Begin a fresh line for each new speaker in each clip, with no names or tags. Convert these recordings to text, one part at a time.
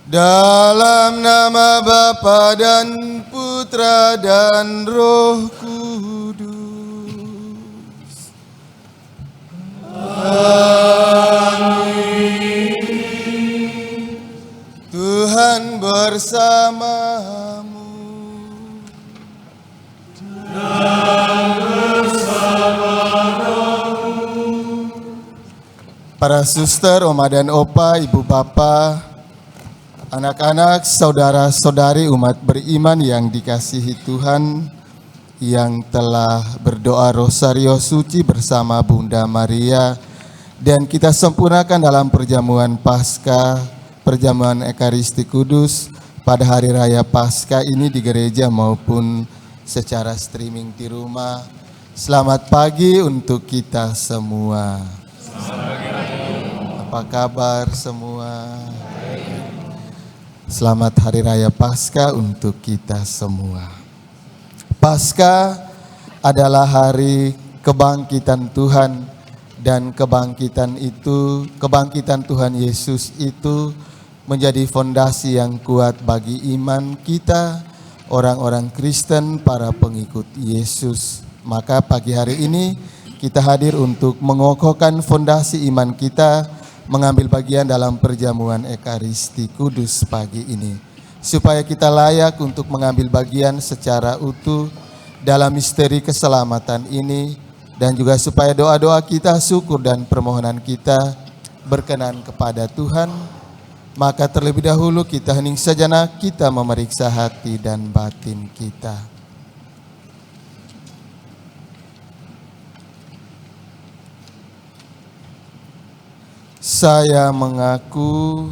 Dalam nama Bapa dan Putra dan Roh Kudus. Amin. Tuhan bersamamu. Dan bersama rohmu. Para suster, oma dan opa, ibu bapa, anak-anak, saudara-saudari umat beriman yang dikasihi Tuhan, yang telah berdoa rosario suci bersama Bunda Maria, dan kita sempurnakan dalam perjamuan Paskah, perjamuan Ekaristi Kudus pada hari raya Paskah ini di gereja maupun secara streaming di rumah. Selamat pagi untuk kita semua. Apa kabar semua? Selamat Hari Raya Paskah untuk kita semua. Paskah adalah hari kebangkitan Tuhan, dan kebangkitan Tuhan Yesus itu menjadi fondasi yang kuat bagi iman kita, orang-orang Kristen, para pengikut Yesus. Maka pagi hari ini kita hadir untuk mengokohkan fondasi iman kita, mengambil bagian dalam perjamuan Ekaristi Kudus pagi ini, supaya kita layak untuk mengambil bagian secara utuh dalam misteri keselamatan ini, dan juga supaya doa-doa kita, syukur dan permohonan kita berkenan kepada Tuhan. Maka terlebih dahulu kita hening sejenak, kita memeriksa hati dan batin kita. Saya mengaku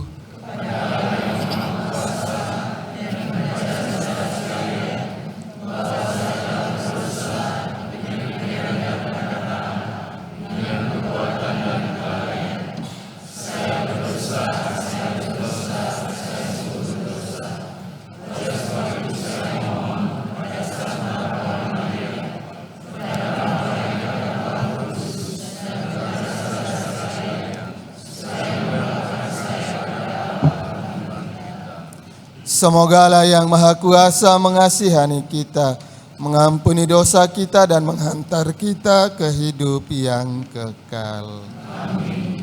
semoga Allah yang Maha Kuasa mengasihani kita, mengampuni dosa kita, dan menghantar kita ke hidup yang kekal. Amin.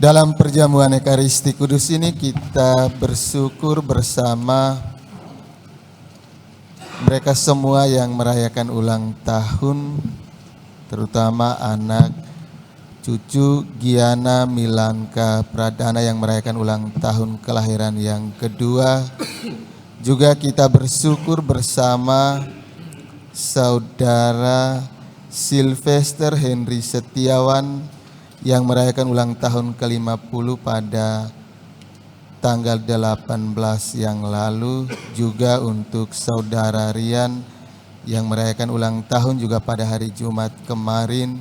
Dalam perjamuan Ekaristi Kudus ini kita bersyukur bersama mereka semua yang merayakan ulang tahun, terutama anak cucu Giana Milangka Pradana yang merayakan ulang tahun kelahiran yang kedua. Juga kita bersyukur bersama Saudara Sylvester Henry Setiawan yang merayakan ulang tahun ke-50 pada tanggal 18 yang lalu. Juga untuk Saudara Rian yang merayakan ulang tahun juga pada hari Jumat kemarin.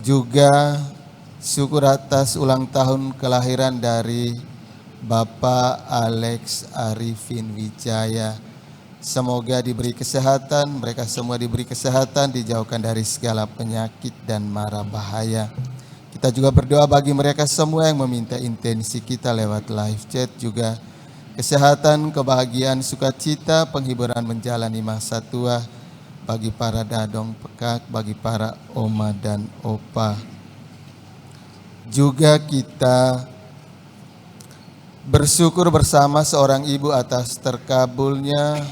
Juga syukur atas ulang tahun kelahiran dari Bapak Alex Arifin Wijaya. Semoga diberi kesehatan, mereka semua diberi kesehatan, dijauhkan dari segala penyakit dan mara bahaya. Kita juga berdoa bagi mereka semua yang meminta intensi kita lewat live chat, juga kesehatan, kebahagiaan, sukacita, penghiburan menjalani masa tua bagi para dadong pekak, bagi para oma dan opa. Juga kita bersyukur bersama seorang ibu atas terkabulnya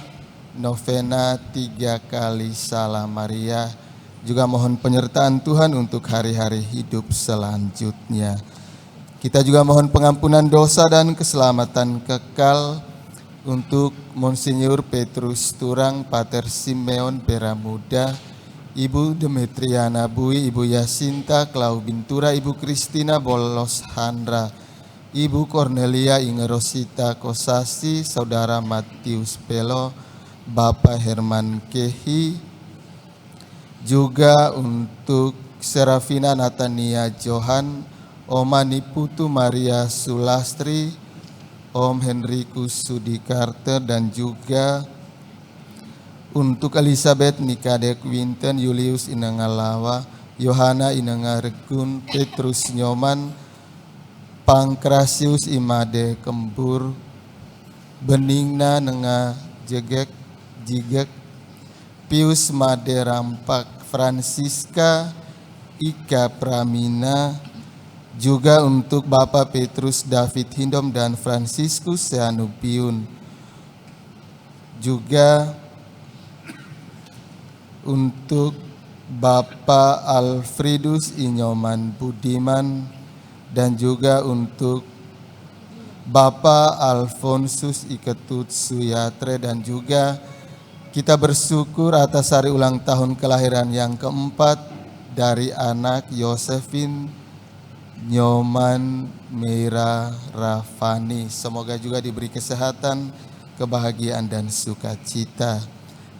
novena 3 kali Salam Maria. Juga mohon penyertaan Tuhan untuk hari-hari hidup selanjutnya. Kita juga mohon pengampunan dosa dan keselamatan kekal untuk Monsinyur Petrus Turang, Pater Simeon Peramuda, Ibu Demetriana Bui, Ibu Yasinta Klau Bintura, Ibu Kristina Bolos Handra, Ibu Cornelia Ingerosita Kosasi, Saudara Matius Pelo, Bapak Herman Kehi. Juga untuk Serafina Natania Johan, Oma Niputu Maria Sulastri, Om Henrikus Sudikarte, dan juga untuk Elizabeth Nikadek Winten, Julius Inangalawa, Yohana Inangaregun, Petrus Nyoman, Pangkrasius Imade Kembur, Beningna Nenga Jegek, Pius Made Rampak, Francisca Ika Pramina. Juga untuk Bapak Petrus David Hindom dan Franciscus Seanupiun. Juga untuk Bapak Alfredus Inyoman Budiman, dan juga untuk Bapak Alfonsus Iketut Suyatre. Dan juga kita bersyukur atas hari ulang tahun kelahiran yang keempat dari anak Yosefin Nyoman Meira Rafani. Semoga juga diberi kesehatan, kebahagiaan, dan sukacita.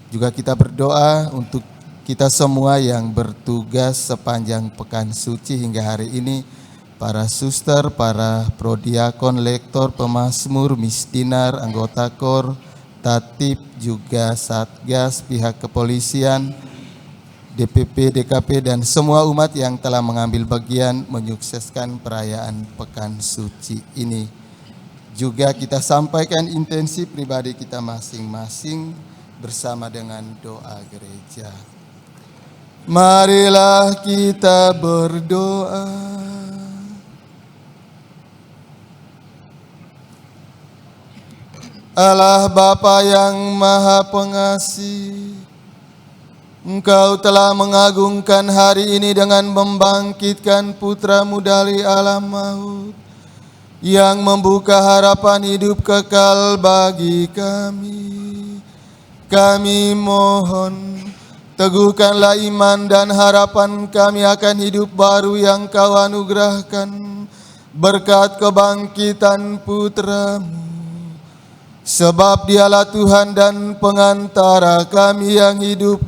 Juga kita berdoa untuk kita semua yang bertugas sepanjang pekan suci hingga hari ini, para suster, para prodiakon, lektor, pemazmur, misdinar, anggota kor, tatip, juga satgas, pihak kepolisian, DPP, DKP, dan semua umat yang telah mengambil bagian menyukseskan perayaan pekan suci ini. Juga kita sampaikan intensi pribadi kita masing-masing bersama dengan doa gereja. Marilah kita berdoa. Allah Bapa yang Maha Pengasih, Engkau telah mengagungkan hari ini dengan membangkitkan putra-Mu dari alam maut, yang membuka harapan hidup kekal bagi kami. Kami mohon, teguhkanlah iman dan harapan kami akan hidup baru yang Kau anugerahkan berkat kebangkitan putra-Mu. Sebab Dialah Tuhan dan pengantara kami yang hidup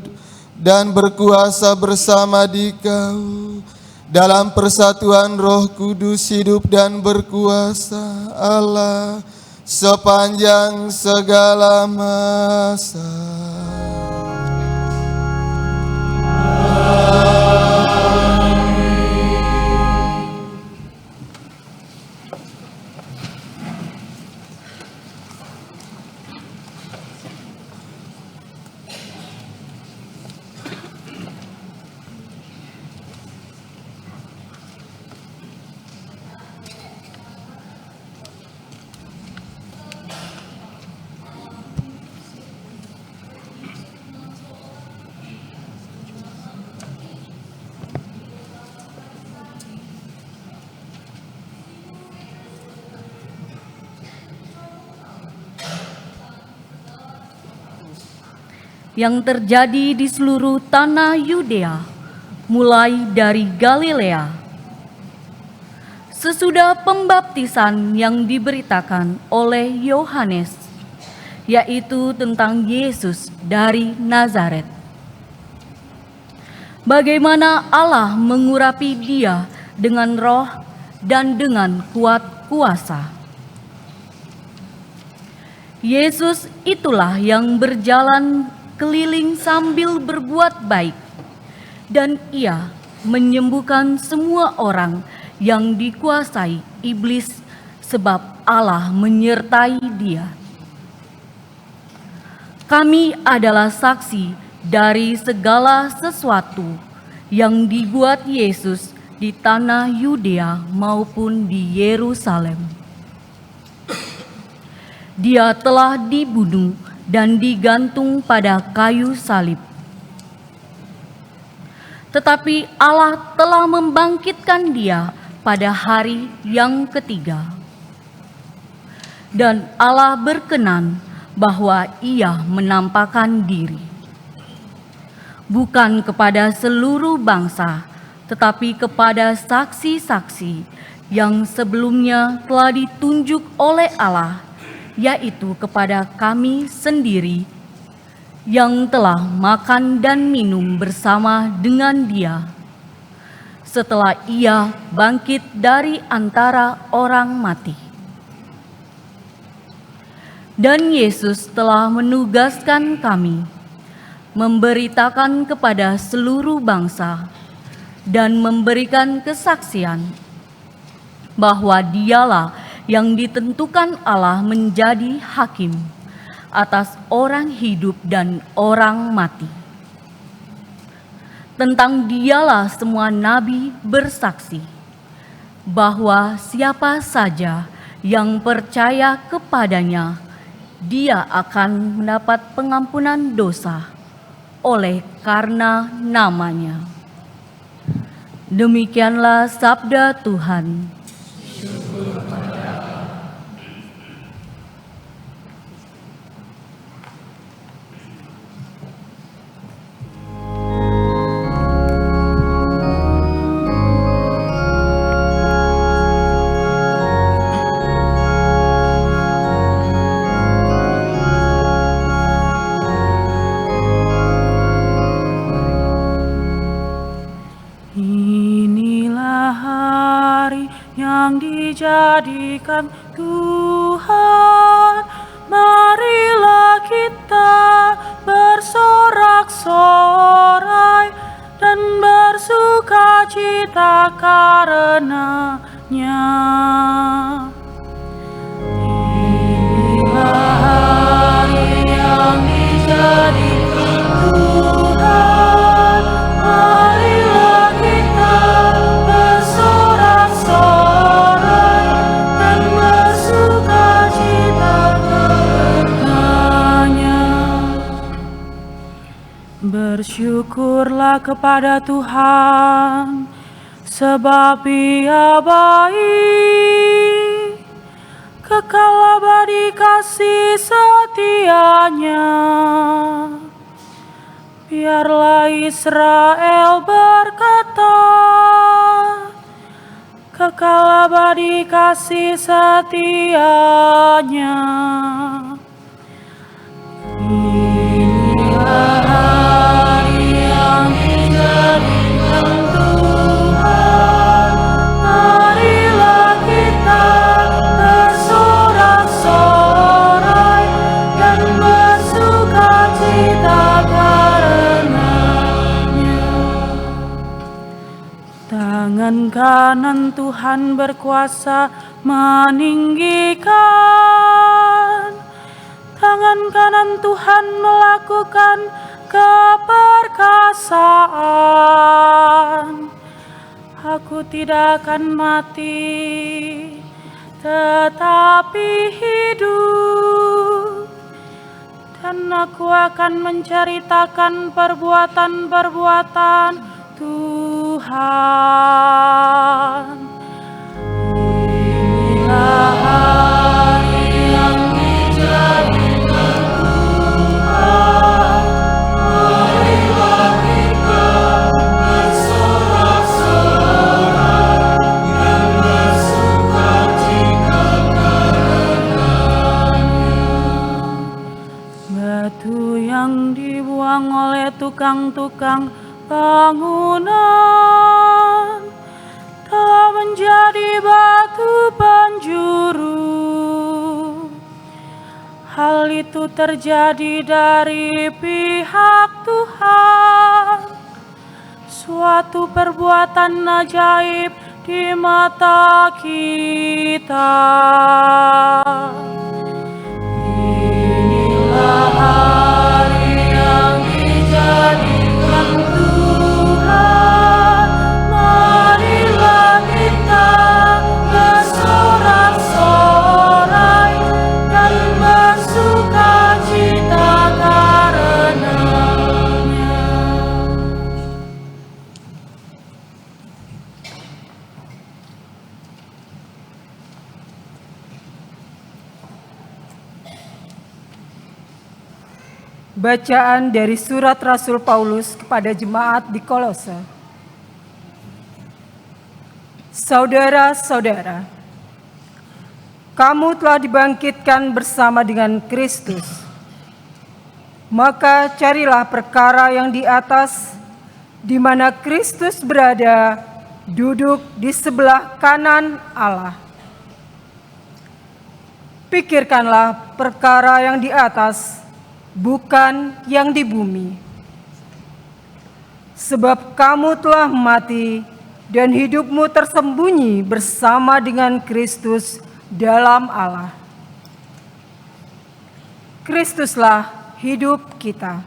dan berkuasa bersama Dikau dalam persatuan Roh Kudus, hidup dan berkuasa Allah sepanjang segala masa.
yang terjadi di seluruh tanah Yudea, mulai dari Galilea. Sesudah pembaptisan yang diberitakan oleh Yohanes, yaitu tentang Yesus dari Nazaret. Bagaimana Allah mengurapi Dia dengan roh dan dengan kuat kuasa. Yesus itulah yang berjalan keliling sambil berbuat baik, dan Ia menyembuhkan semua orang yang dikuasai iblis, sebab Allah menyertai Dia. Kami adalah saksi dari segala sesuatu yang dibuat Yesus di tanah Yudea maupun di Yerusalem. Dia telah dibunuh dan digantung pada kayu salib. Tetapi Allah telah membangkitkan Dia pada hari yang ketiga. Dan Allah berkenan bahwa Ia menampakkan diri, bukan kepada seluruh bangsa, tetapi kepada saksi-saksi yang sebelumnya telah ditunjuk oleh Allah, yaitu kepada kami sendiri yang telah makan dan minum bersama dengan Dia setelah Ia bangkit dari antara orang mati. Dan Yesus telah menugaskan kami memberitakan kepada seluruh bangsa dan memberikan kesaksian bahwa Dialah yang ditentukan Allah menjadi hakim atas orang hidup dan orang mati. Tentang Dialah semua nabi bersaksi bahwa siapa saja yang percaya kepadanya, dia akan mendapat pengampunan dosa oleh karena namanya. Demikianlah sabda Tuhan.
Dijadikan Tuhan, marilah kita bersorak-sorai dan bersuka cita karenanya. Inilah hari yang dijadikan Tuhan, marilah kita bersorak-sorai dan bersuka cita karenanya. Bersyukurlah kepada Tuhan, sebab Ia baik, kekal abadi kasih setianya. Biarlah Israel berkata, kekal abadi kasih setianya. Inilah hari yang dijadikan Tuhan, marilah kita bersorak-sorai dan bersuka cita karenanya. Tangan kanan Tuhan berkuasa meninggikan, tangan kanan Tuhan melakukan keperkasaan. Aku tidak akan mati, tetapi hidup, dan aku akan menceritakan perbuatan-perbuatan Tuhan. Inilah hari yang dijadikan Tuhan, tukang-tukang bangunan telah menjadi batu penjuru. Hal itu terjadi dari pihak Tuhan, suatu perbuatan ajaib di mata kita. Inilah hari yang dijadikan Tuhan, marilah kita bersorak-sorai dan bersukacita karenanya.
Bacaan dari surat Rasul Paulus kepada jemaat di Kolose. Saudara-saudara, kamu telah dibangkitkan bersama dengan Kristus. Maka carilah perkara yang di atas, di mana Kristus berada, duduk di sebelah kanan Allah. Pikirkanlah perkara yang di atas, bukan yang di bumi. Sebab kamu telah mati dan hidupmu tersembunyi bersama dengan Kristus dalam Allah. Kristuslah hidup kita.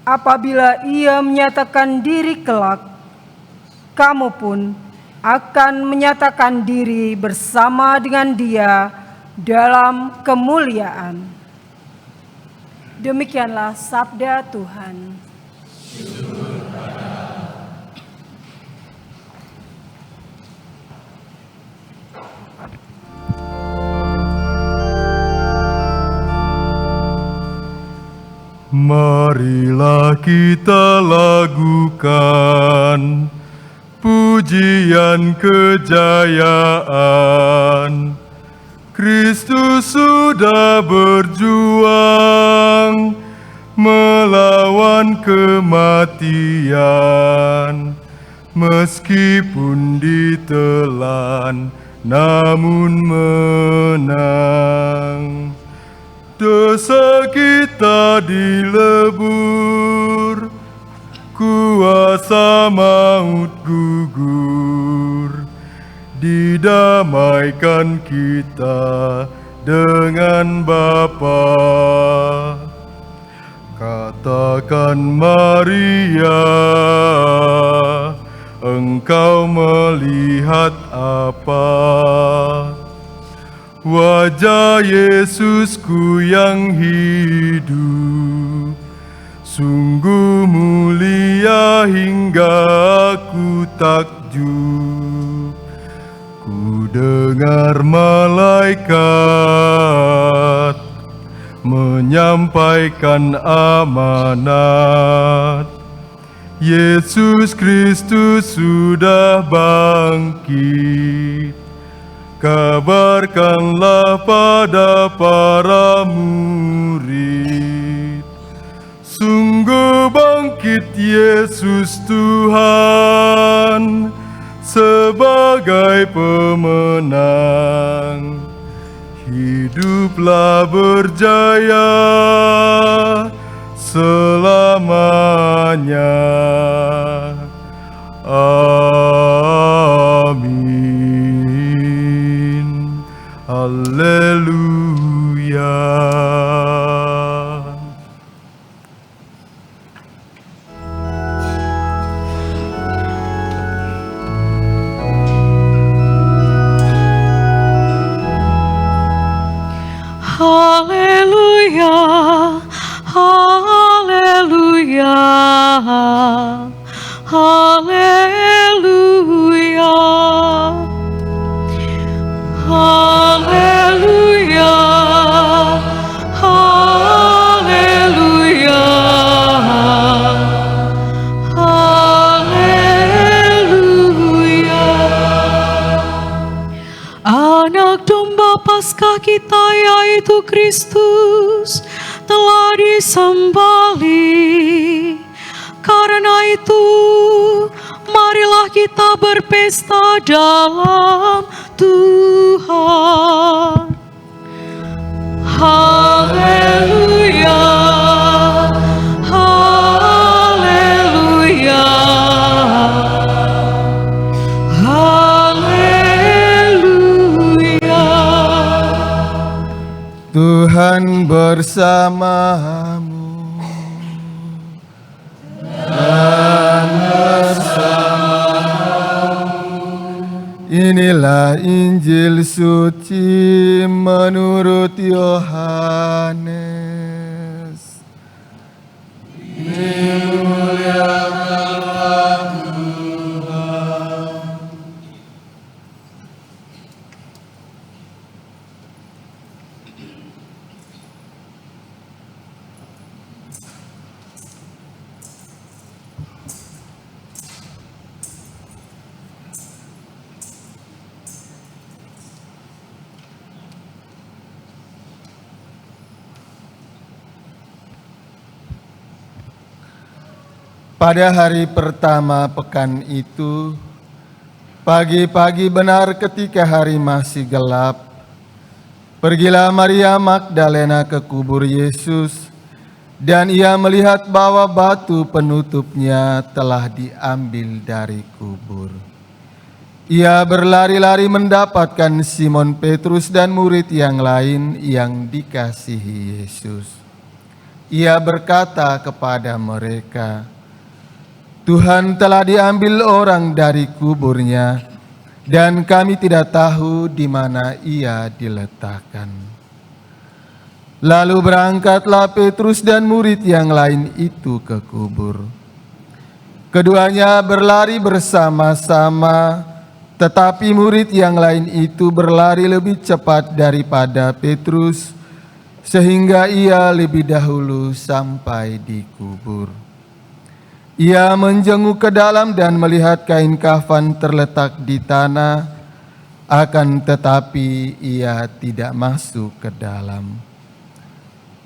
Apabila Ia menyatakan diri kelak, kamu pun akan menyatakan diri bersama dengan Dia dalam kemuliaan. Demikianlah sabda Tuhan.
Marilah kita lagukan pujian kejayaan. Kristus sudah berjuang melawan kematian, meskipun ditelan namun menang. Dosa kita dilebur, kuasa maut gugur. Didamaikan kita dengan Bapa. Katakan Maria, engkau melihat apa? Wajah Yesusku yang hidup, sungguh mulia hingga aku takjub. Ku dengar malaikat menyampaikan amanat. Yesus Kristus sudah bangkit. Kabarkanlah pada para murid, sungguh bangkit Yesus Tuhan sebagai pemenang. Hiduplah berjaya selamanya. Amin. Haleluya.
Haleluya, haleluya, haleluya, haleluya, haleluya, haleluya. Anak domba Paskah kita yaitu Kristus telah disembelih. Karena itu, marilah kita berpesta dalam Tuhan. Haleluya, haleluya, haleluya.
Tuhan bersamamu. Inilah Injil suci menurut Yohanes. Pada hari pertama pekan itu, pagi-pagi benar ketika hari masih gelap, pergilah Maria Magdalena ke kubur Yesus, dan ia melihat bahwa batu penutupnya telah diambil dari kubur. Ia berlari-lari mendapatkan Simon Petrus dan murid yang lain yang dikasihi Yesus. Ia berkata kepada mereka, "Tuhan telah diambil orang dari kuburnya, dan kami tidak tahu di mana ia diletakkan." Lalu berangkatlah Petrus dan murid yang lain itu ke kubur. Keduanya berlari bersama-sama, tetapi murid yang lain itu berlari lebih cepat daripada Petrus, sehingga ia lebih dahulu sampai di kubur. Ia menjenguk ke dalam dan melihat kain kafan terletak di tanah, akan tetapi ia tidak masuk ke dalam.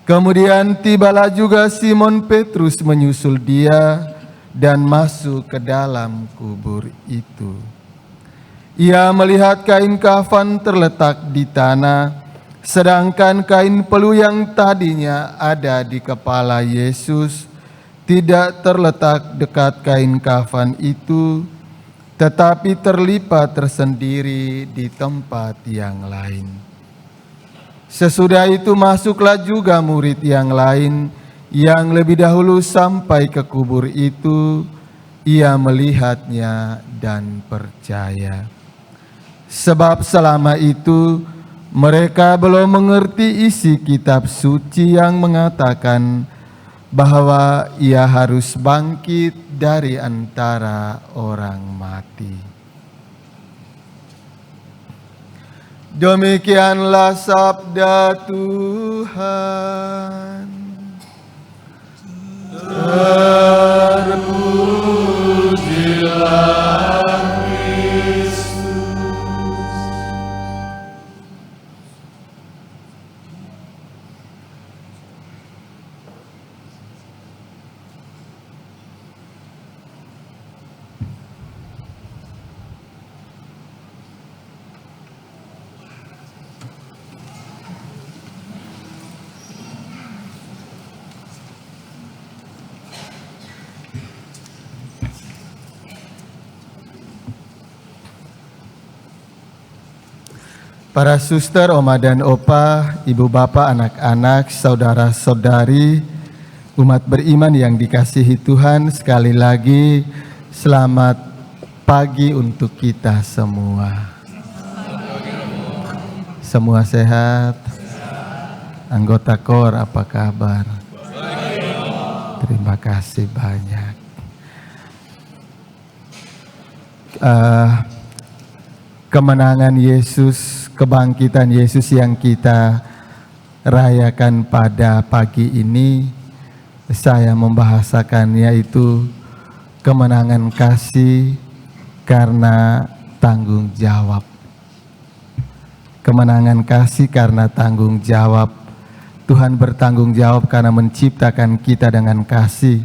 Kemudian tibalah juga Simon Petrus menyusul dia dan masuk ke dalam kubur itu. Ia melihat kain kafan terletak di tanah, sedangkan kain pelu yang tadinya ada di kepala Yesus tidak terletak dekat kain kafan itu, tetapi terlipat tersendiri di tempat yang lain. Sesudah itu masuklah juga murid yang lain yang lebih dahulu sampai ke kubur itu. Ia melihatnya dan percaya. Sebab selama itu mereka belum mengerti isi kitab suci yang mengatakan bahwa ia harus bangkit dari antara orang mati. Demikianlah sabda Tuhan. Terpujilah Kristus. Para suster, oma dan opa, ibu bapak, anak-anak, saudara-saudari, umat beriman yang dikasihi Tuhan, sekali lagi selamat pagi untuk kita semua. Semua sehat? Anggota KOR apa kabar? Terima kasih banyak. Kemenangan Yesus, kebangkitan Yesus yang kita rayakan pada pagi ini, saya membahasakannya itu kemenangan kasih karena tanggung jawab. Kemenangan kasih karena tanggung jawab. Tuhan bertanggung jawab karena menciptakan kita dengan kasih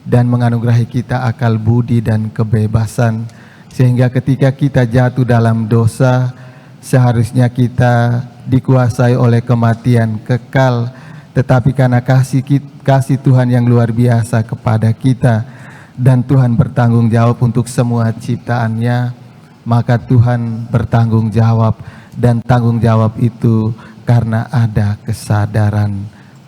dan menganugerahi kita akal budi dan kebebasan, sehingga ketika kita jatuh dalam dosa, seharusnya kita dikuasai oleh kematian kekal, tetapi karena kasih Tuhan yang luar biasa kepada kita, dan Tuhan bertanggung jawab untuk semua ciptaannya, maka Tuhan bertanggung jawab, dan tanggung jawab itu karena ada kesadaran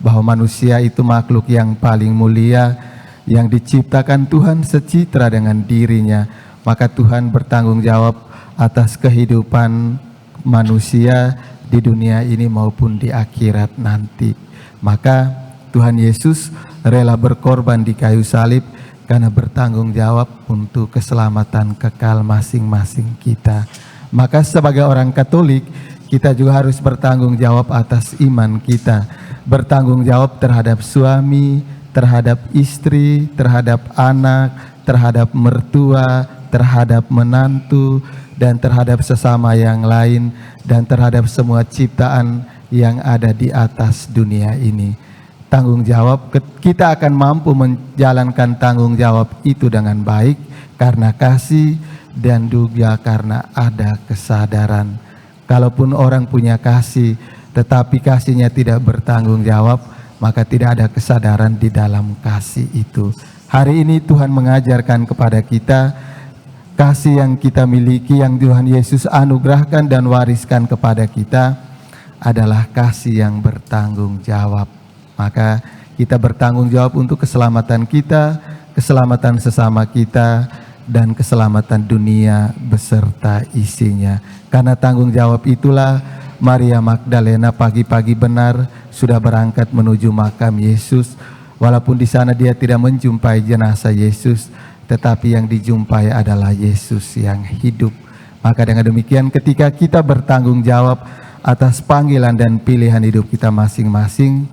bahwa manusia itu makhluk yang paling mulia, yang diciptakan Tuhan secitra dengan dirinya. Maka Tuhan bertanggung jawab atas kehidupan manusia di dunia ini maupun di akhirat nanti. Maka Tuhan Yesus rela berkorban di kayu salib karena bertanggung jawab untuk keselamatan kekal masing-masing kita. Maka sebagai orang Katolik, kita juga harus bertanggung jawab atas iman kita. Bertanggung jawab terhadap suami, terhadap istri, terhadap anak, terhadap mertua, terhadap menantu, dan terhadap sesama yang lain, dan terhadap semua ciptaan yang ada di atas dunia ini. Tanggung jawab, kita akan mampu menjalankan tanggung jawab itu dengan baik karena kasih dan juga karena ada kesadaran. Kalaupun orang punya kasih, tetapi kasihnya tidak bertanggung jawab, maka tidak ada kesadaran di dalam kasih itu. Hari ini Tuhan mengajarkan kepada kita kasih yang kita miliki, yang Tuhan Yesus anugerahkan dan wariskan kepada kita adalah kasih yang bertanggung jawab. Maka kita bertanggung jawab untuk keselamatan kita, keselamatan sesama kita, dan keselamatan dunia beserta isinya. Karena tanggung jawab itulah Maria Magdalena pagi-pagi benar sudah berangkat menuju makam Yesus. Walaupun di sana dia tidak menjumpai jenazah Yesus, tetapi yang dijumpai adalah Yesus yang hidup. Maka dengan demikian ketika kita bertanggung jawab atas panggilan dan pilihan hidup kita masing-masing,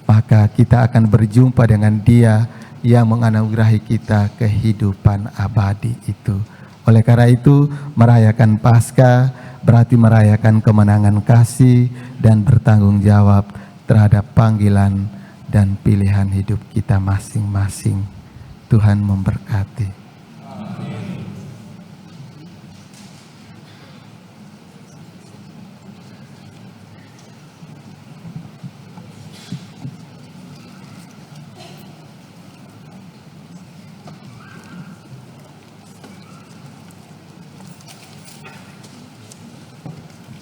maka kita akan berjumpa dengan Dia yang menganugerahi kita kehidupan abadi itu. Oleh karena itu, merayakan Paskah berarti merayakan kemenangan kasih dan bertanggung jawab terhadap panggilan dan pilihan hidup kita masing-masing. Tuhan memberkati.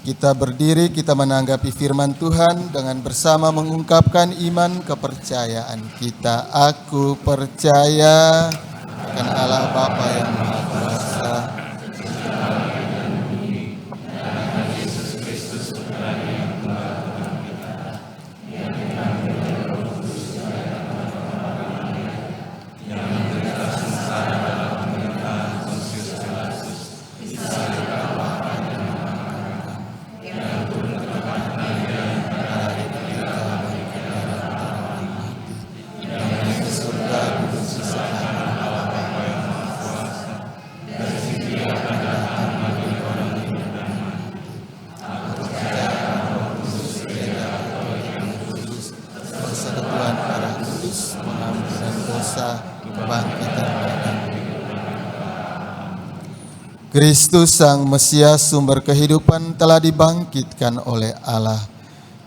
Kita berdiri, kita menanggapi firman Tuhan dengan bersama mengungkapkan iman kepercayaan kita. Aku percaya akan Allah Bapa yang Maha Kuasa, Kristus Sang Mesias sumber kehidupan telah dibangkitkan oleh Allah.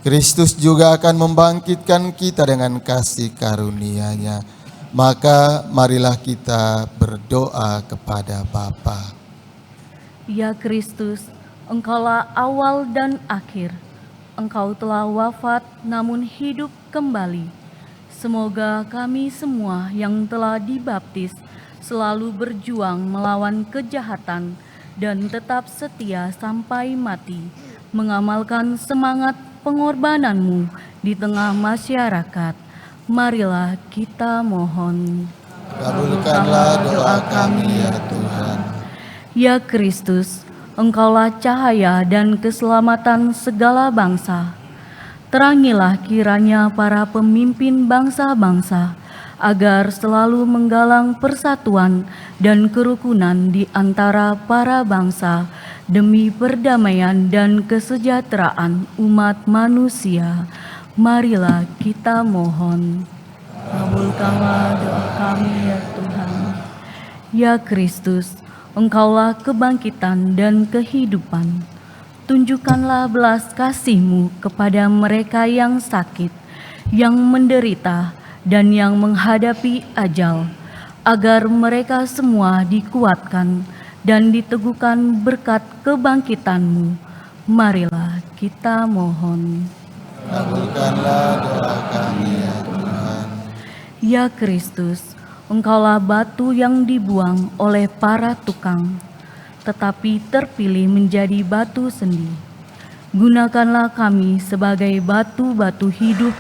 Kristus juga akan membangkitkan kita dengan kasih karunia-Nya. Maka marilah kita berdoa kepada Bapa.
Ya Kristus, Engkaulah awal dan akhir. Engkau telah wafat namun hidup kembali. Semoga kami semua yang telah dibaptis selalu berjuang melawan kejahatan dan tetap setia sampai mati, mengamalkan semangat pengorbanan-Mu di tengah masyarakat. Marilah kita mohon.
Kabulkanlah doa kami ya Tuhan.
Ya Kristus, Engkaulah cahaya dan keselamatan segala bangsa. Terangilah kiranya para pemimpin bangsa-bangsa, agar selalu menggalang persatuan dan kerukunan di antara para bangsa demi perdamaian dan kesejahteraan umat manusia. Marilah kita mohon. Kabulkanlah doa kami ya Tuhan. Ya Kristus, Engkaulah kebangkitan dan kehidupan. Tunjukkanlah belas kasih-Mu kepada mereka yang sakit, yang menderita, dan yang menghadapi ajal, agar mereka semua dikuatkan dan diteguhkan berkat kebangkitan-Mu. Marilah kita mohon.
Kabulkanlah doa kami ya Tuhan.
Ya Kristus, Engkaulah batu yang dibuang oleh para tukang, tetapi terpilih menjadi batu sendi. Gunakanlah kami sebagai batu-batu hidup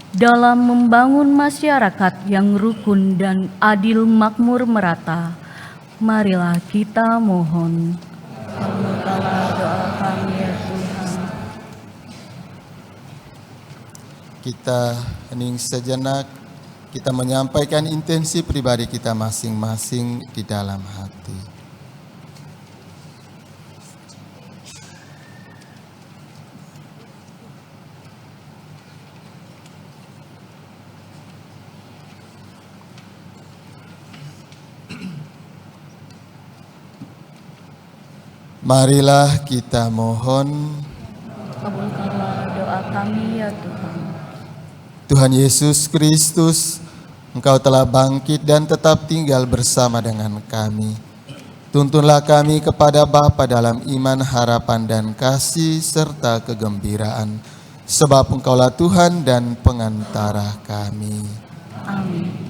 dalam membangun masyarakat yang rukun dan adil makmur merata. Marilah kita mohon. Kabulkanlah doa kami ya Tuhan.
Kita hening sejenak, kita menyampaikan intensi pribadi kita masing-masing di dalam hati. Marilah kita mohon.
Kabulkanlah doa kami ya Tuhan.
Tuhan Yesus Kristus, Engkau telah bangkit dan tetap tinggal bersama dengan kami. Tuntunlah kami kepada Bapa dalam iman, harapan, dan kasih, serta kegembiraan. Sebab Engkaulah Tuhan dan pengantara kami.
Amin.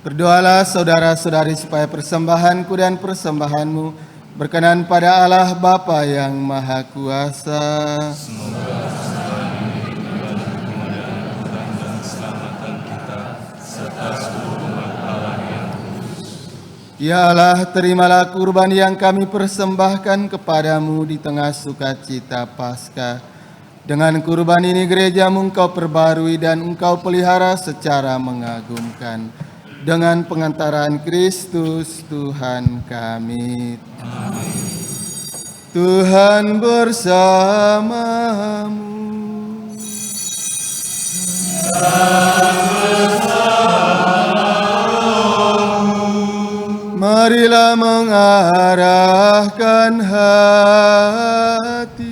Berdoalah saudara-saudari supaya persembahanku dan persembahanmu berkenan pada Allah Bapa yang Maha Kuasa. Ya Allah, terimalah kurban yang kami persembahkan kepadamu di tengah sukacita Paskah. Dengan kurban ini gerejamu Engkau perbarui dan Engkau pelihara secara mengagumkan. Dengan pengantaran Kristus Tuhan kami. Amin. Tuhan bersamamu. Marilah mengarahkan hati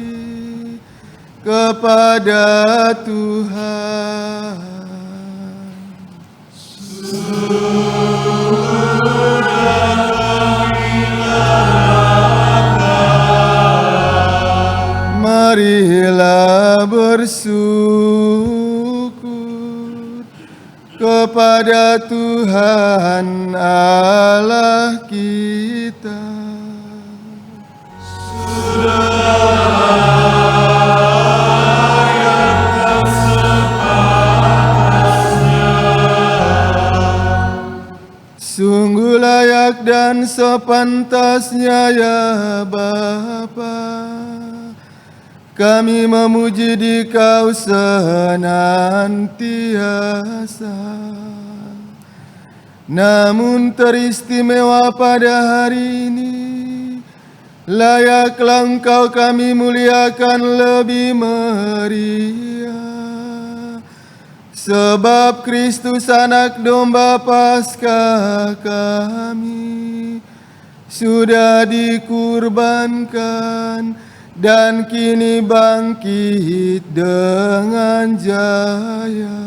kepada Tuhan. Marilah bersyukur kepada Tuhan Allah kita. Sungguh layak dan sepantasnya ya Bapa, kami memuji di Kau senantiasa. Namun teristimewa pada hari ini, layaklah Engkau kami muliakan lebih meriah. Sebab Kristus anak domba Paskah kami sudah dikurbankan dan kini bangkit dengan jaya.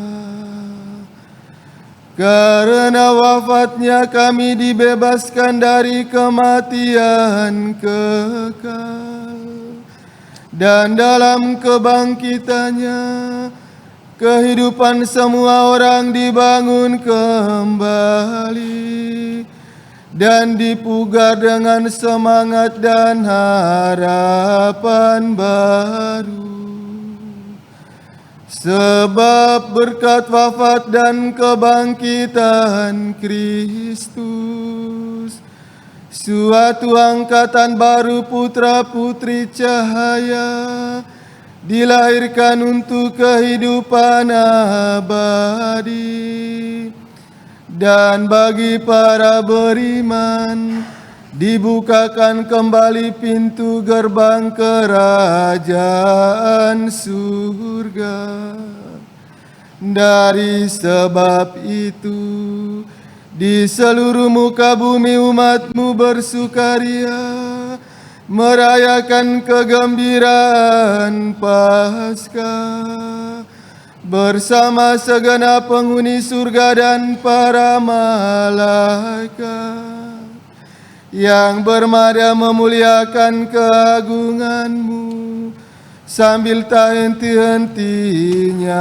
Karena wafatnya kami dibebaskan dari kematian kekal, dan dalam kebangkitannya kehidupan semua orang dibangun kembali dan dipugar dengan semangat dan harapan baru. Sebab berkat wafat dan kebangkitan Kristus, suatu angkatan baru putra-putri cahaya dilahirkan untuk kehidupan abadi. Dan bagi para beriman dibukakan kembali pintu gerbang kerajaan surga. Dari sebab itu, di seluruh muka bumi umat-Mu bersukaria, merayakan kegembiraan Paskah bersama segenap penghuni surga dan para malaikat yang bermada memuliakan keagungan-Mu sambil tak henti-hentinya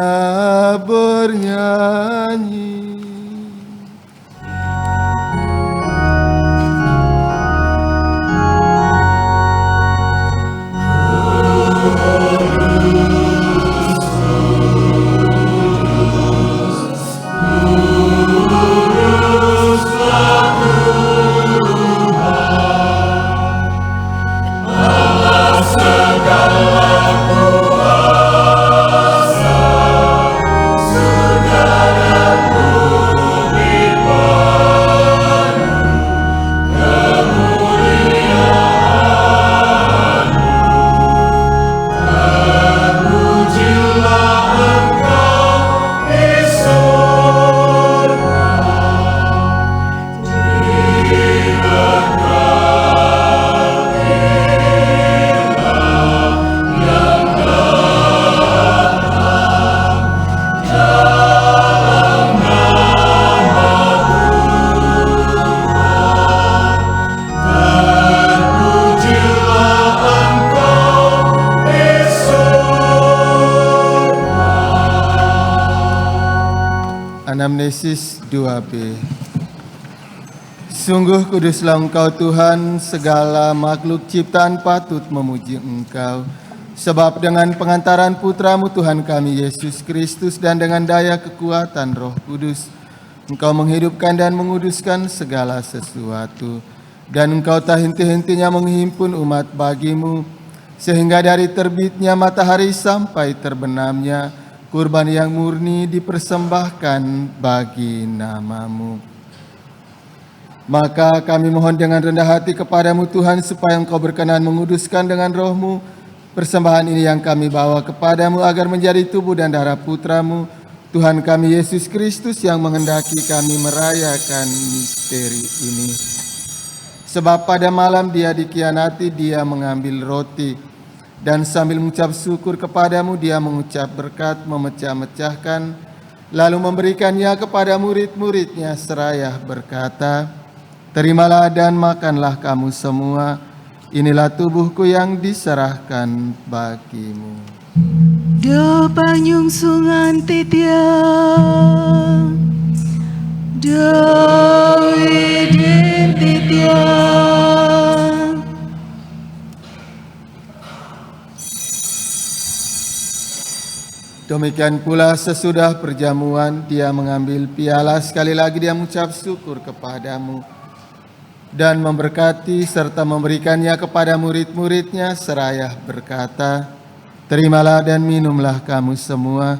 bernyanyi. Anamnesis 2B. Sungguh kuduslah Engkau Tuhan, segala makhluk ciptaan patut memuji Engkau. Sebab dengan pengantaran Putra-Mu Tuhan kami Yesus Kristus dan dengan daya kekuatan Roh Kudus, Engkau menghidupkan dan menguduskan segala sesuatu. Dan Engkau tak henti-hentinya menghimpun umat bagi-Mu, sehingga dari terbitnya matahari sampai terbenamnya, kurban yang murni dipersembahkan bagi nama-Mu. Maka kami mohon dengan rendah hati kepadamu Tuhan, supaya Engkau berkenan menguduskan dengan Roh-Mu persembahan ini yang kami bawa kepadamu, agar menjadi tubuh dan darah Putra-Mu, Tuhan kami Yesus Kristus, yang menghendaki kami merayakan misteri ini. Sebab pada malam Dia dikhianati, Dia mengambil roti, dan sambil mengucap syukur kepadamu, Dia mengucap berkat, memecah-mecahkan, lalu memberikannya kepada murid-muridnya seraya berkata, "Terimalah dan makanlah kamu semua, inilah tubuhku yang diserahkan bagimu."
Do panyungsungan titia, do widin titia.
Demikian pula sesudah perjamuan Dia mengambil piala, sekali lagi Dia mengucap syukur kepadamu dan memberkati serta memberikannya kepada murid-muridnya seraya berkata, "Terimalah dan minumlah kamu semua,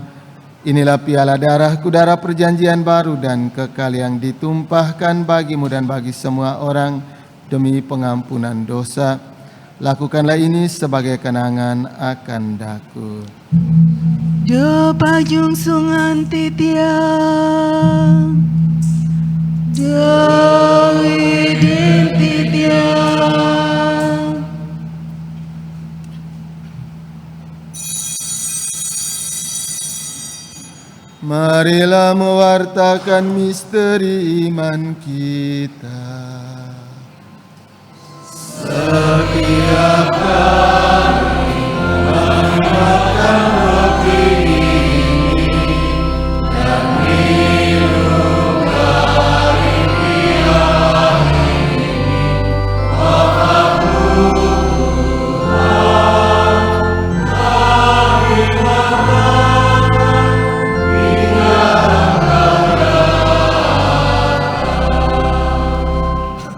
inilah piala darahku, darah perjanjian baru dan kekal yang ditumpahkan bagimu dan bagi semua orang demi pengampunan dosa. Lakukanlah ini sebagai kenangan akan daku."
Do panyungsungan titia, do widin titia.
Marilah mewartakan misteri iman kita. Setiap kali menguatkan roti ini dan minum dari piala ini, Bapa-Ku Tuhan, kami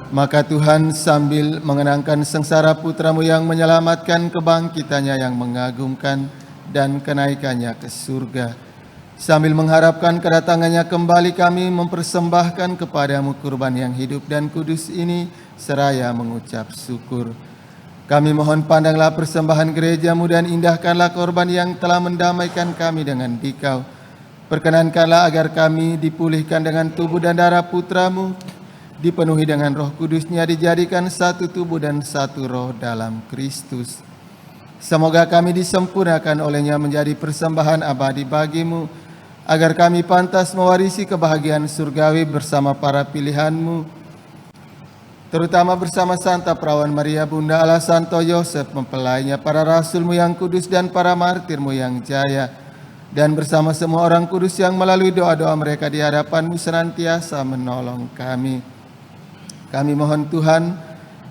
Maka Tuhan sambil mengenangkan sengsara Putra-Mu yang menyelamatkan, kebangkitannya yang mengagumkan, dan kenaikannya ke surga, sambil mengharapkan kedatangannya kembali, kami mempersembahkan kepadamu kurban yang hidup dan kudus ini, seraya mengucap syukur. Kami mohon pandanglah persembahan gereja-Mu dan indahkanlah korban yang telah mendamaikan kami dengan Dikau. Perkenankanlah agar kami dipulihkan dengan tubuh dan darah Putra-Mu, dipenuhi dengan Roh Kudus-Nya, dijadikan satu tubuh dan satu roh dalam Kristus. Semoga kami disempurnakan olehnya menjadi persembahan abadi bagi-Mu, agar kami pantas mewarisi kebahagiaan surgawi bersama para pilihan-Mu, terutama bersama Santa Perawan Maria Bunda Allah, Santo Yosef mempelainya, para rasul-Mu yang kudus dan para martir-Mu yang jaya, dan bersama semua orang kudus yang melalui doa-doa mereka di hadapan-Mu senantiasa menolong kami. Kami mohon Tuhan,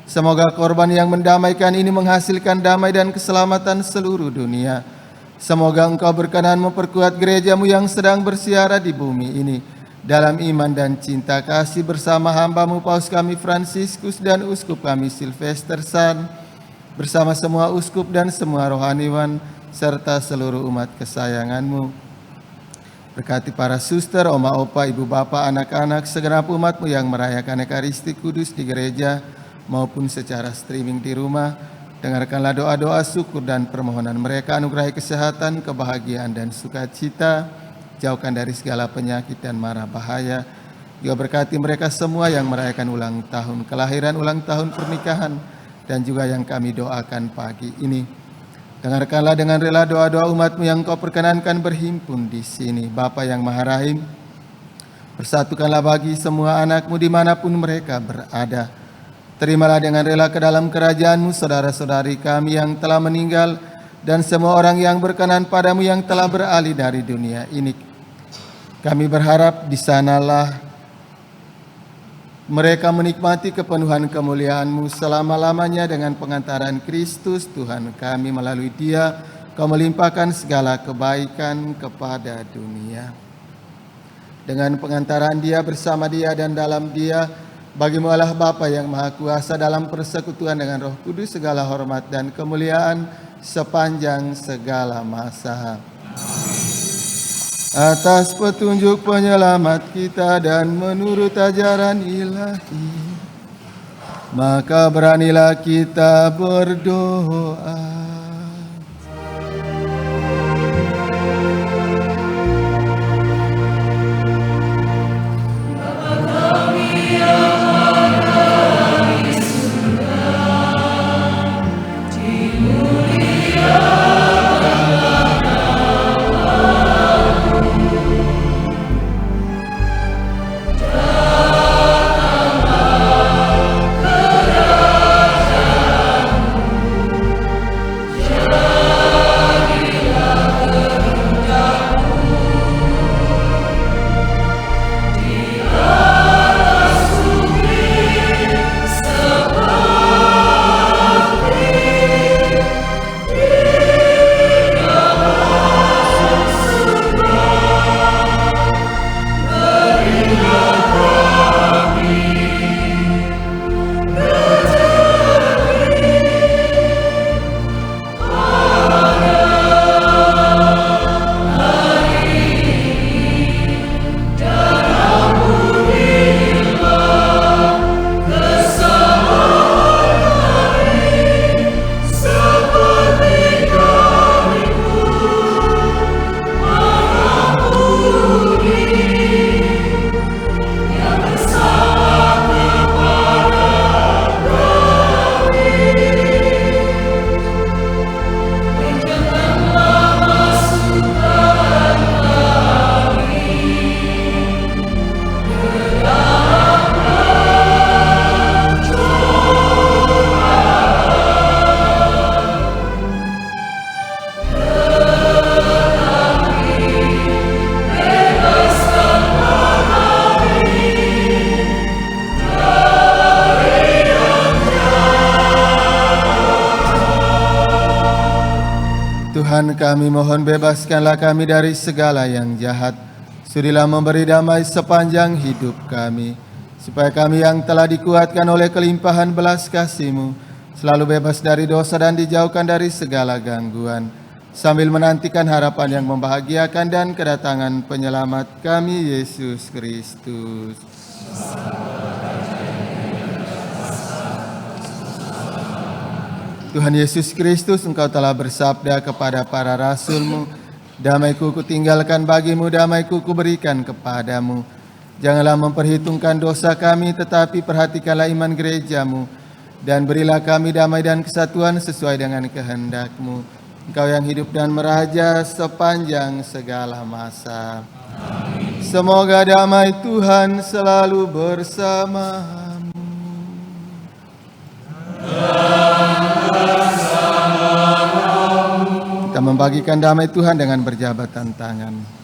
semoga korban yang mendamaikan ini menghasilkan damai dan keselamatan seluruh dunia. Semoga Engkau berkenan memperkuat gereja-Mu yang sedang bersiara di bumi ini, dalam iman dan cinta kasih, bersama hamba-Mu Paus kami Fransiskus dan Uskup kami Silvester San, bersama semua uskup dan semua rohaniwan, serta seluruh umat kesayangan-Mu. Berkati para suster, oma opa, ibu bapak, anak-anak, segenap umat-Mu yang merayakan Ekaristi Kudus di gereja maupun secara streaming di rumah. Dengarkanlah doa-doa syukur dan permohonan mereka, anugerahi kesehatan, kebahagiaan dan sukacita, jauhkan dari segala penyakit dan mara bahaya. Juga berkati mereka semua yang merayakan ulang tahun kelahiran, ulang tahun pernikahan, dan juga yang kami doakan pagi ini. Dengarkanlah dengan rela doa-doa umat-Mu yang Kau perkenankan berhimpun di sini. Bapa yang Maha Rahim, persatukanlah bagi semua anak-Mu dimanapun mereka berada. Terimalah dengan rela ke dalam kerajaan-Mu saudara-saudari kami yang telah meninggal, dan semua orang yang berkenan padamu yang telah beralih dari dunia ini. Kami berharap di sanalah Mereka menikmati kepenuhan kemuliaan-Mu selama-lamanya dengan pengantaran Kristus Tuhan kami. Melalui Dia, Kau melimpahkan segala kebaikan kepada dunia. Dengan pengantaran Dia, bersama Dia, dan dalam Dia, bagi-Mu Allah Bapa yang Maha Kuasa, dalam persekutuan dengan Roh Kudus, segala hormat dan kemuliaan sepanjang segala masa. Atas petunjuk penyelamat kita dan menurut ajaran ilahi, maka beranilah kita berdoa. Tuhan kami mohon bebaskanlah kami dari segala yang jahat. Sudilah memberi damai sepanjang hidup kami, supaya kami yang telah dikuatkan oleh kelimpahan belas kasih-Mu selalu bebas dari dosa dan dijauhkan dari segala gangguan, sambil menantikan harapan yang membahagiakan dan kedatangan penyelamat kami, Yesus Kristus. Tuhan Yesus Kristus, Engkau telah bersabda kepada para rasul-Mu, damai-Ku kutinggalkan bagi-Mu, damai-Ku kuberikan kepadamu. Janganlah memperhitungkan dosa kami, tetapi perhatikanlah iman gereja-Mu, dan berilah kami damai dan kesatuan sesuai dengan kehendak-Mu. Engkau yang hidup dan meraja sepanjang segala masa. Amin. Semoga damai Tuhan selalu bersama-Mu. Kita membagikan damai Tuhan dengan berjabatan tangan.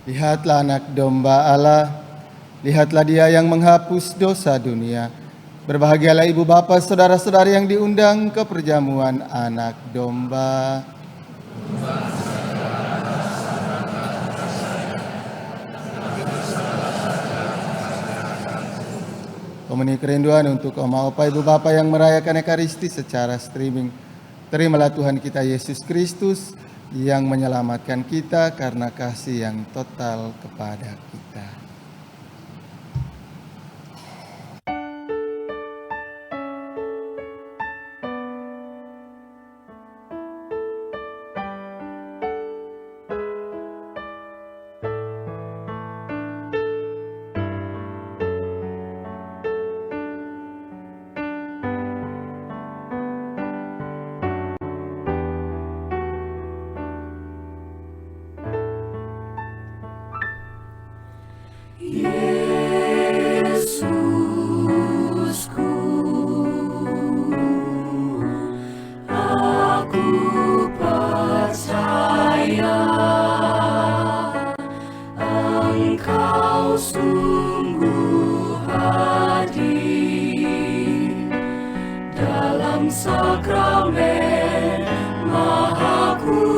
Lihatlah anak domba Allah, lihatlah dia yang menghapus dosa dunia. Berbahagialah ibu bapa saudara-saudari yang diundang ke perjamuan anak domba. Komuni kerinduan untuk oma opa ibu bapa yang merayakan Ekaristi secara streaming. Terimalah Tuhan kita Yesus Kristus yang menyelamatkan kita karena kasih yang total kepada kita.
Aku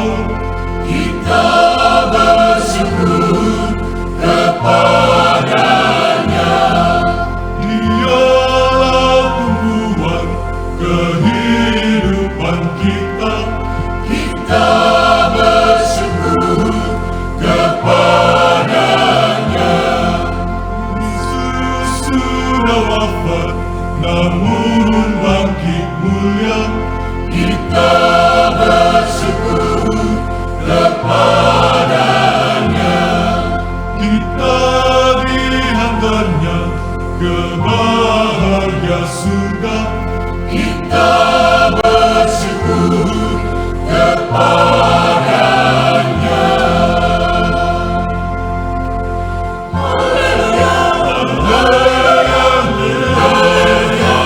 tahun kita bersyukur kepadanya. Dialah tumbuhan kehidupan kita, kita bersyukur kepadanya. Yesus sudah wafat namun bangkit mulia, kita bersyukur kepadanya. Kita dihantarnya ke bahagia surga, kita bersyukur kepadanya. Haleluya, haleluya, haleluya, haleluya.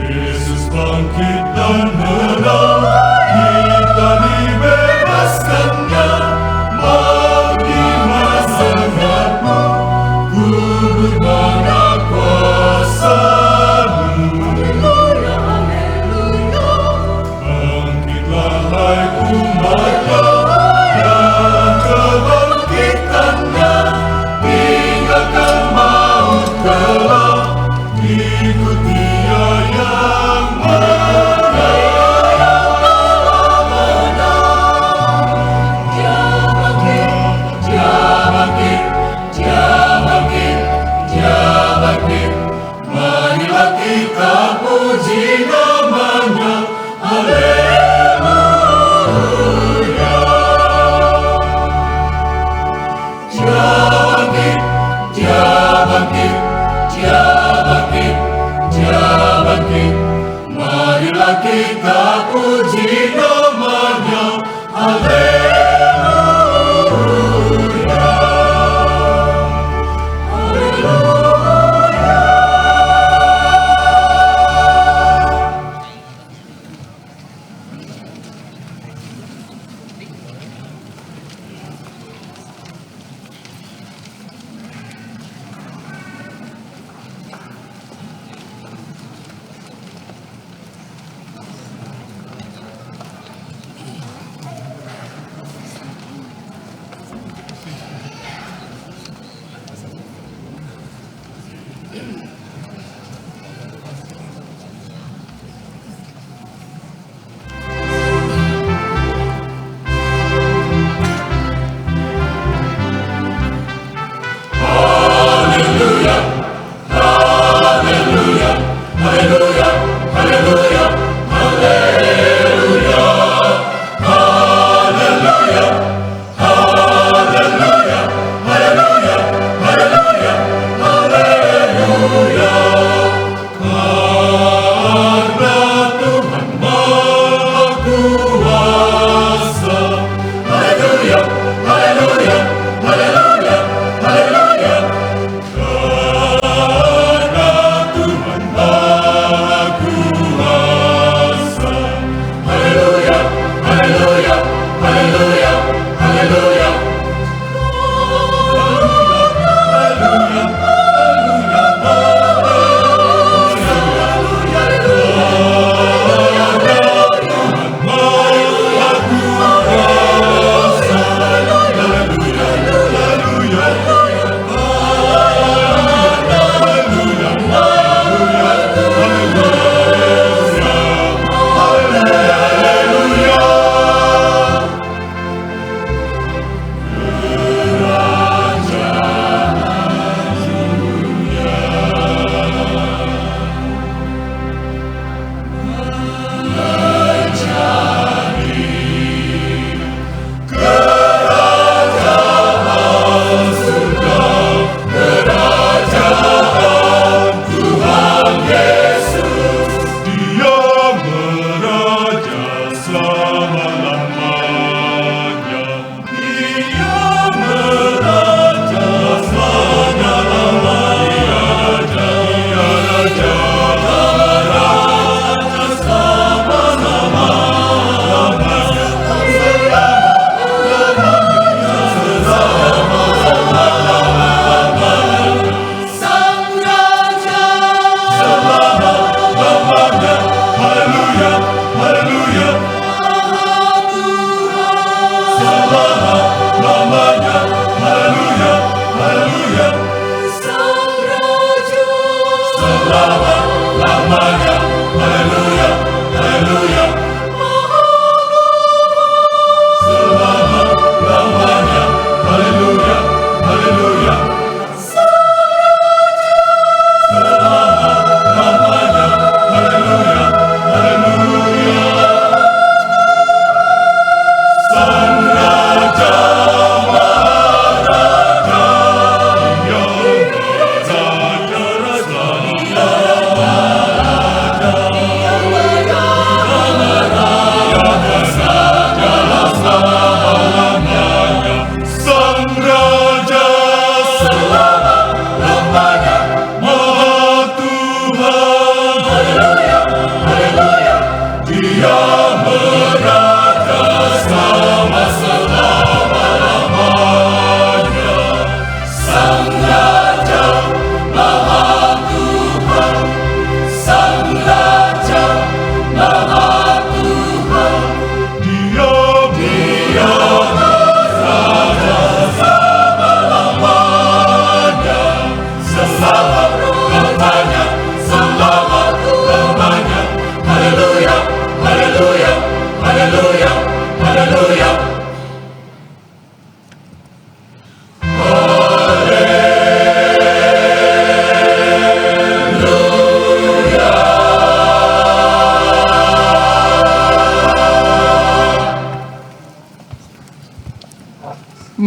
Yesus bangkit dan menang, kita dibebaskannya. Bagaimana sangatmu, kubur mana kuasa-Mu. Haleluya, haleluya. Bangkitlah hai umat-Nya, yang kebangkitannya tinggalkan maut kelak, ikut Dia yang marilah kita puji namanya. Haleluya. Dia bangkit, Dia bangkit, Dia bangkit, Dia bangkit. Marilah kita puji namanya. Haleluya.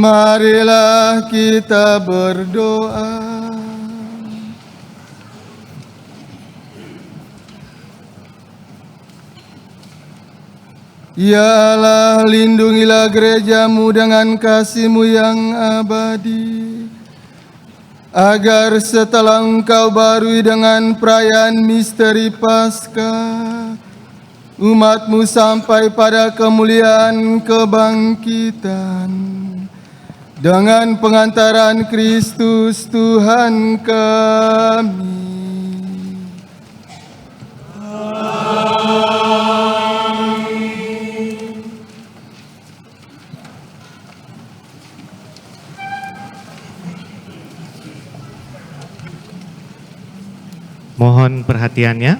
Marilah kita berdoa. Ya Allah, lindungilah gereja-Mu dengan kasih-Mu yang abadi, agar setelah Engkau barui dengan perayaan misteri Paskah, umat-Mu sampai pada kemuliaan kebangkitan dengan pengantaran Kristus Tuhan kami.
Mohon perhatiannya.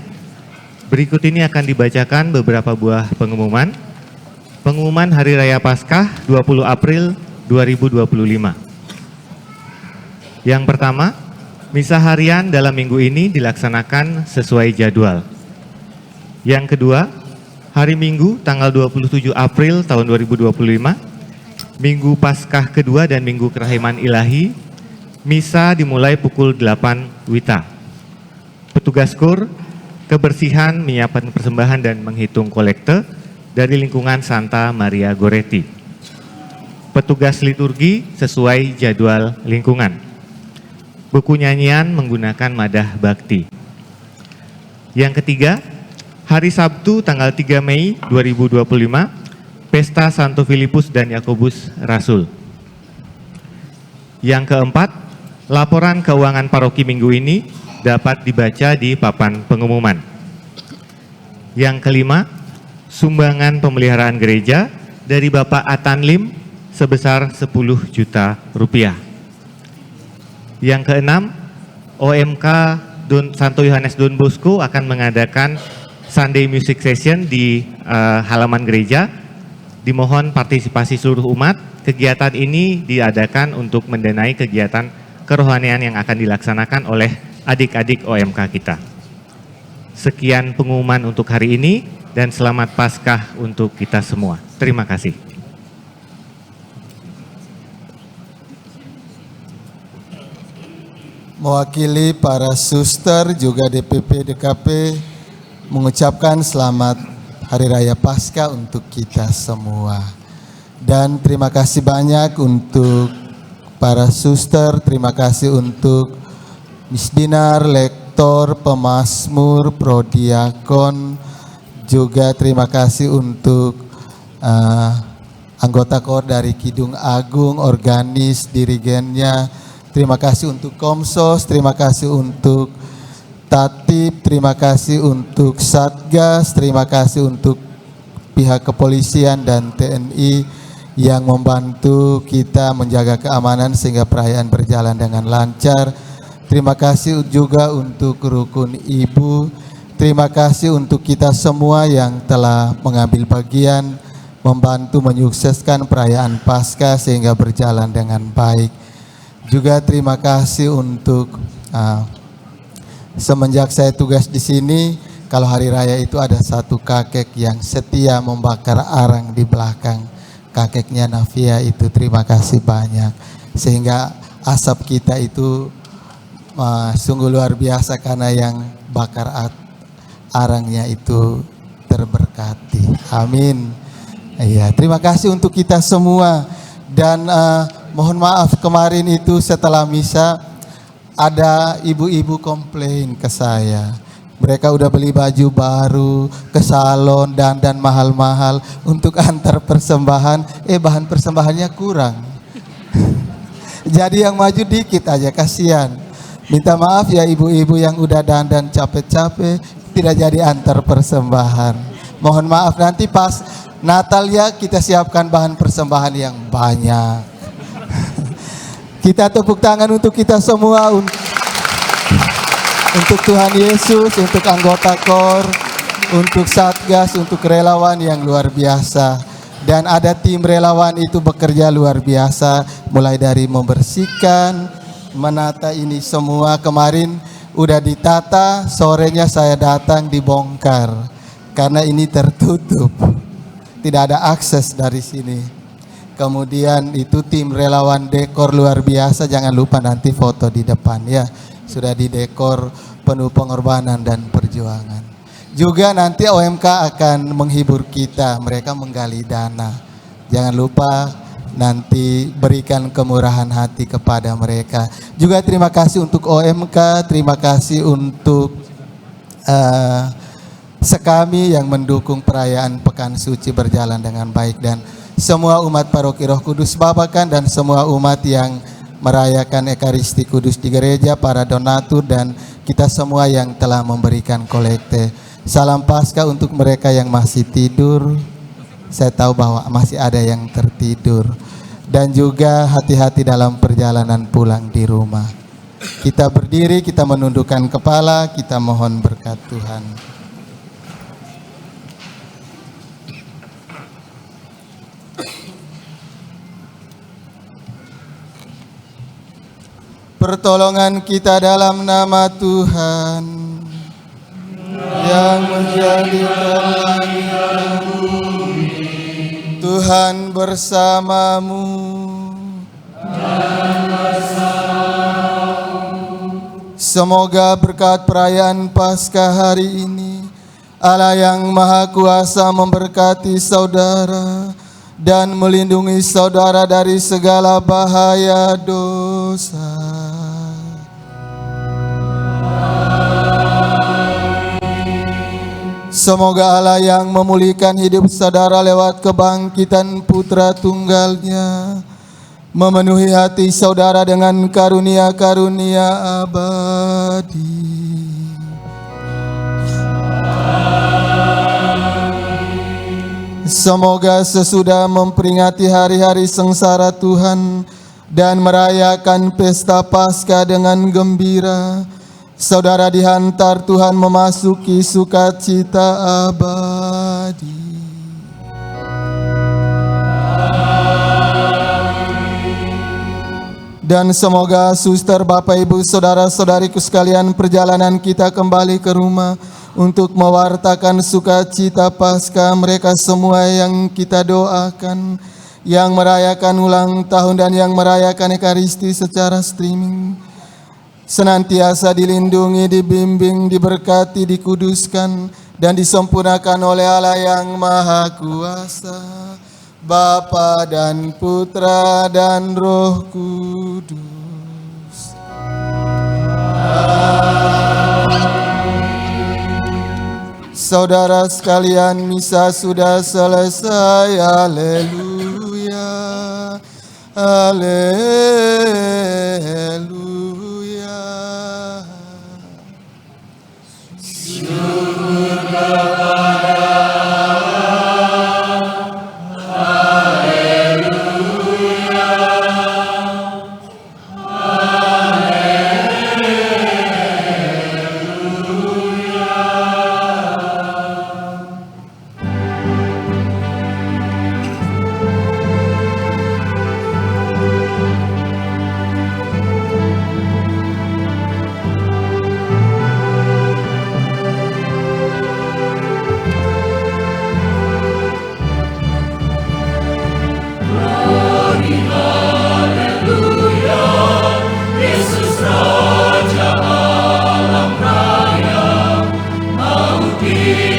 Berikut ini akan dibacakan beberapa buah pengumuman. Pengumuman Hari Raya Paskah 20 April 2025. Yang pertama, misa harian dalam minggu ini dilaksanakan sesuai jadwal. Yang kedua, hari Minggu tanggal 27 April tahun 2025, Minggu Paskah kedua dan Minggu Kerahiman Ilahi, misa dimulai pukul 8 WITA. Petugas KUR, kebersihan, menyiapkan persembahan dan menghitung kolekte dari lingkungan Santa Maria Goretti. Petugas liturgi sesuai jadwal lingkungan. Buku nyanyian menggunakan madah bakti. Yang ketiga, hari Sabtu tanggal 3 Mei 2025, Pesta Santo Filipus dan Yakobus Rasul. Yang keempat, laporan keuangan paroki minggu ini dapat dibaca di papan pengumuman. Yang kelima, sumbangan pemeliharaan gereja dari Bapak Atanlim sebesar 10 juta rupiah. Yang keenam, OMK Santo Yohanes Don Bosco akan mengadakan Sunday Music Session di halaman gereja. Dimohon partisipasi seluruh umat. Kegiatan ini diadakan untuk mendanai kegiatan kerohanian yang akan dilaksanakan oleh adik-adik OMK kita. Sekian pengumuman untuk hari ini dan selamat Paskah untuk kita semua. Terima kasih.
Mewakili para suster juga DPP DKP mengucapkan selamat Hari Raya Paskah untuk kita semua. Dan terima kasih banyak untuk para suster, terima kasih untuk Misdinar, lektor, pemazmur, prodiakon, juga terima kasih untuk anggota KOR dari Kidung Agung, organis, dirigennya, terima kasih untuk Komsos, terima kasih untuk Tatip, terima kasih untuk Satgas, terima kasih untuk pihak kepolisian dan TNI yang membantu kita menjaga keamanan sehingga perayaan berjalan dengan lancar. Terima kasih juga untuk rukun ibu. Terima kasih untuk kita semua yang telah mengambil bagian membantu menyukseskan perayaan Paskah sehingga berjalan dengan baik. Juga terima kasih untuk semenjak saya tugas di sini, kalau hari raya itu ada satu kakek yang setia membakar arang di belakang. Kakeknya Navia itu, terima kasih banyak. Sehingga asap kita itu sungguh luar biasa karena yang bakar arangnya itu terberkati. Amin. Iya, terima kasih untuk kita semua. Dan mohon maaf kemarin itu setelah misa ada ibu-ibu komplain ke saya. Mereka udah beli baju baru, ke salon, dandan mahal-mahal untuk antar persembahan. Bahan persembahannya kurang. Jadi yang maju dikit aja, kasihan. Minta maaf ya ibu-ibu yang udah dandan capek-capek, tidak jadi antar persembahan. Mohon maaf, nanti pas Natal ya kita siapkan bahan persembahan yang banyak. Kita tepuk tangan untuk kita semua, untuk Tuhan Yesus, untuk anggota KOR, untuk Satgas, untuk relawan yang luar biasa. Dan ada tim relawan itu bekerja luar biasa, mulai dari membersihkan, menata ini semua. Kemarin udah ditata, sorenya saya datang dibongkar karena ini tertutup, tidak ada akses dari sini. Kemudian itu tim relawan dekor luar biasa, jangan lupa nanti foto di depan ya. Sudah didekor penuh pengorbanan dan perjuangan. Juga nanti OMK akan menghibur kita, mereka menggali dana. Jangan lupa nanti berikan kemurahan hati kepada mereka. Juga terima kasih untuk OMK, terima kasih untuk Sekami yang mendukung perayaan Pekan Suci berjalan dengan baik, dan semua umat Paroki Roh Kudus Babakan dan semua umat yang merayakan Ekaristi Kudus di gereja, para donatur dan kita semua yang telah memberikan kolekte. Salam Paskah untuk mereka yang masih tidur. Saya tahu bahwa masih ada yang tertidur. Dan juga hati-hati dalam perjalanan pulang di rumah. Kita berdiri, kita menundukkan kepala, kita mohon berkat Tuhan. Pertolongan kita dalam nama Tuhan yang menjadikan langit dan bumi. Tuhan bersamamu dan bersamamu. Semoga berkat perayaan Paskah hari ini Allah yang Maha Kuasa memberkati saudara dan melindungi saudara dari segala bahaya dosa. Semoga Allah yang memulihkan hidup saudara lewat kebangkitan Putra Tunggalnya memenuhi hati saudara dengan karunia-karunia abadi. Semoga sesudah memperingati hari-hari sengsara Tuhan dan merayakan pesta Paskah dengan gembira, saudara dihantar Tuhan memasuki sukacita abadi. Dan semoga suster, Bapak, Ibu, saudara-saudariku sekalian, perjalanan kita kembali ke rumah untuk mewartakan sukacita Paskah mereka semua yang kita doakan, yang merayakan ulang tahun dan yang merayakan Ekaristi secara streaming, senantiasa dilindungi, dibimbing, diberkati, dikuduskan, dan disempurnakan oleh Allah yang Maha Kuasa, Bapa dan Putra dan Roh Kudus. Saudara sekalian, misa sudah selesai. Haleluya, haleluya. Syukur kepada
Be